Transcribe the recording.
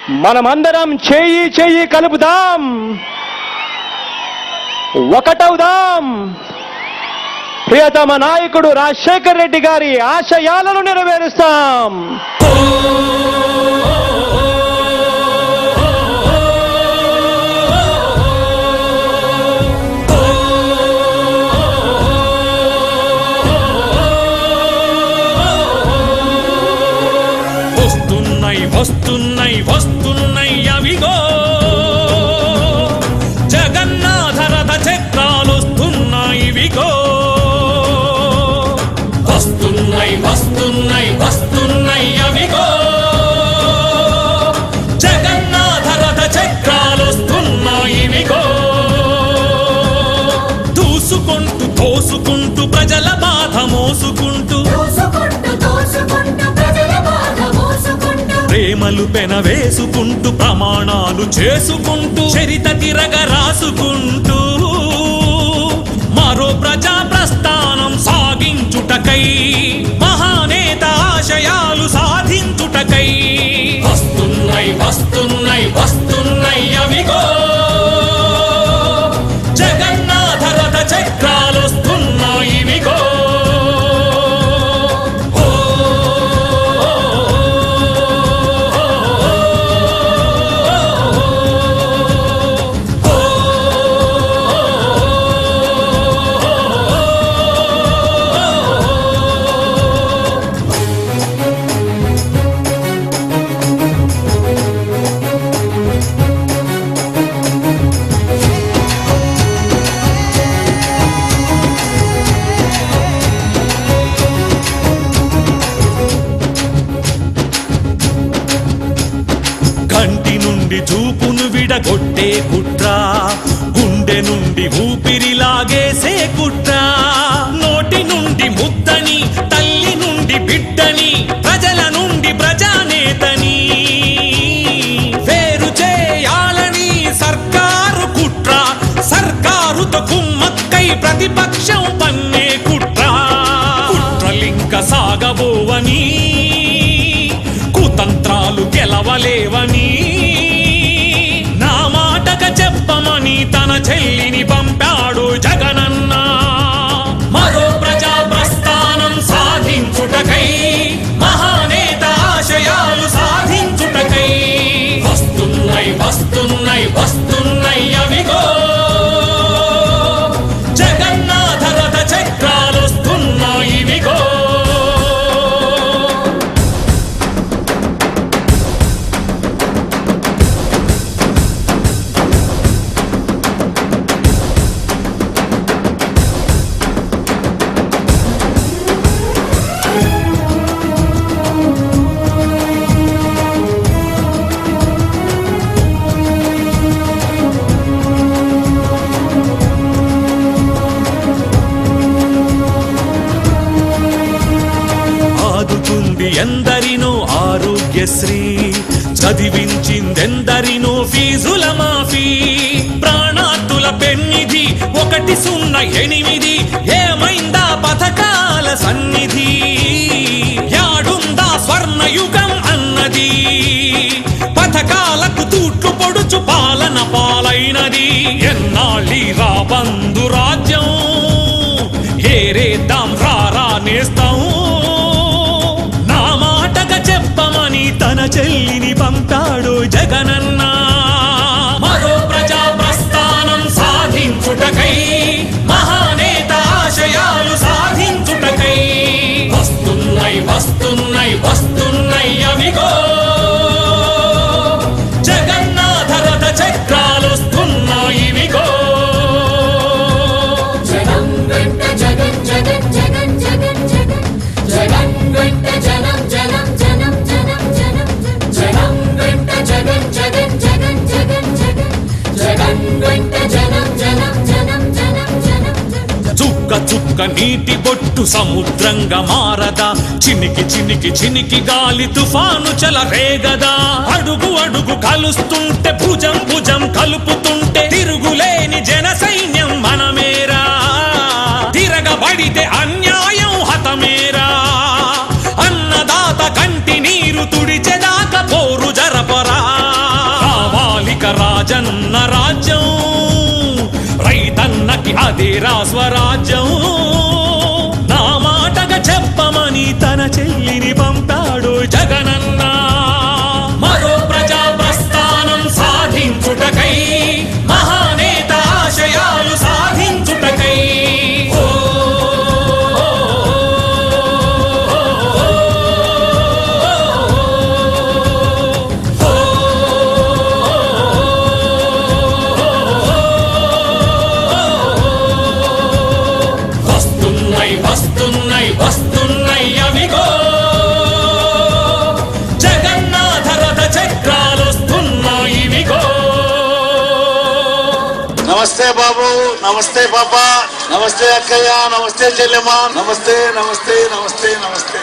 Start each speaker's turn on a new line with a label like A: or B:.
A: మనమందరం చేయి చేయి కలుపుదాం, ఒకటవుదాం. ప్రియతమ నాయకుడు రాజశేఖర్ రెడ్డి గారి ఆశయాలను నెరవేరుస్తాం.
B: వస్తున్నాయి వస్తున్నాయి అవిగో జగన్నాథ రథ చక్రాలు వస్తున్నాయి విగో. వస్తున్నాయి వస్తున్నాయి వస్తున్నాయి అవిగో జగన్నాథ రథ చక్రాలు వస్తున్నాయి విగో. దూసుకుంటూ తోసుకుంటూ ప్రజల బాధ మోసుకుంటూ ప్రేమలు పెన వేసుకుంటూ ప్రమాణాలు చేసుకుంటూ చరిత తిరగ రాసుకుంటూ మరో ప్రజా ప్రస్థానం సాగించుటకై మహానేత ఆశయాలు సాధించుటకై వస్తున్నాయి వస్తున్నాయి వస్తున్నాయి అవిగో జగన్నాథ రథ చక్రాలు వస్తున్నాయి విగో. కంటి నుండి చూపును విడగొట్టే కుట్ర, గుండె నుండి ఊపిరి లాగేసే కుట్ర, నోటి నుండి ముద్దని తల్లి నుండి బిడ్డని ప్రజల నుండి ప్రజానేతని వేరు చేయాలని సర్కారు కుట్ర, సర్కారుతో కుమ్మక్కై ప్రతిపక్షం పన్నే కుట్ర. కుట్రలింక సాగబోవని కుతంత్రాలు గెలవలేవని నా మాటక చెప్పమని తన చెల్లిని పంపాడు జగనన్న. మరో ప్రజా ప్రస్థానం సాధించుటకై మహానేత ఆశయాలు సాధించుటకై వస్తున్నాయి వస్తున్నాయి వస్తున్నాయి అవిగో జగన్నాథ రథ చక్రాలు వస్తున్నాయి విగో. ఆదుకుంది ఎందరినో ఆరోగ్యశ్రీ, చదివించిందెందరినో ఫీజుల మాఫీ, ప్రాణాతుల పెన్నిధి 108 ఏమైందా పథకాల సన్నిధి, యాడుందా స్వర్ణయుగం అన్నది, పథకాలకు తూట్లు పొడుచు పాలన పాలైనది. ఎన్నాళ్ళి రా బంధు రాజ్యం ఏరేద్దాం రారా నేస్తాం, నా మాటగా చెప్పమని తన చెల్లిని పంపాడు జగనన్న. మరో ప్రజా ప్రస్థానం సాధించుటకై మహానేత ఆశయాలు సాధించుటకై వస్తున్నాయి వస్తున్నాయి వస్తున్నాయి అవిగో జగన్నాథ రథ చక్రాలు వస్తున్నాయి విగో.
C: జగన్ వెంట జగన్ జగన్ జగన్ జగన్ జగన్ జగన్ వెంట జనం జనం జనం జనం జనం జగన్ వెంట జగన్ జగన్ జగన్ జగన్ జగన్ జగన్ వెంట జనం జనం జనం జనం జనం.
B: చుక్క చుక్క నీటి బొట్టు సముద్రంగా మారదా, చినికి చినికి చినికి గాలి తుఫాను చెలరేగదా, అడుగు అడుగు కలుస్తుంటే భుజం భుజం కలుపుతుంటే తిరుగులేని జన సైన్యం మనమేరా, తిరగబడితే అన్యాయం హతమేరా, అన్నదాత కంటి నీరు తుడిచెదాక పోరు జరపరా. రాజన్న రాజ్యం, రైతన్నకి అదేరా స్వరాజ్యం. నా మాటగా చెప్పమని తన చెల్లిని పంపాడు జగనన్న. మరో ప్రజా ప్రస్థానం సాధించుటకై, మహానేత ఆశయాలు సాధించుటకై. వస్తున్నాయి అవిగో జగన్నాథ రథ చక్రాలు వస్తున్నాయి ఇవిగో.
D: నమస్తే బాబు, నమస్తే పాప, నమస్తే అక్కయ్య, నమస్తే చెల్లెమ్మ, నమస్తే నమస్తే నమస్తే నమస్తే.